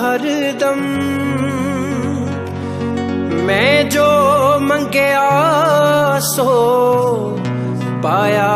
हरदम मैं जो मंगया सो पाया।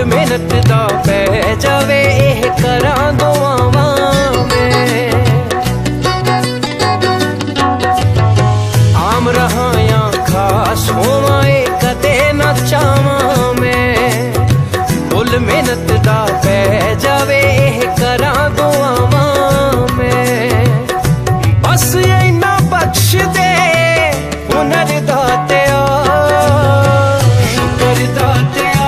मेहनत दा पै जावे एह करा दुआवां में। आम रहा या खास होवां कदे ना चावां मैं। फुल मेहनत दा पै जावे एह करा दुआवां में। बस इना बख्श दे हुनर दातिया, शुक्र दातिया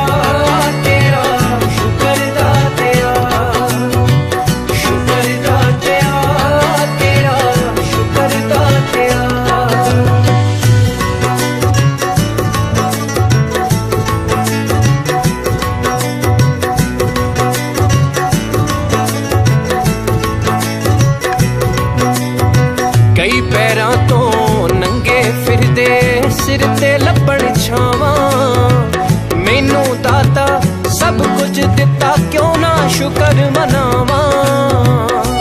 कई पैरां तो नंगे फिरदे सिर ते लब्बण छावां। मैनू दाता सब कुछ दिता क्यों ना शुक्र मनावां।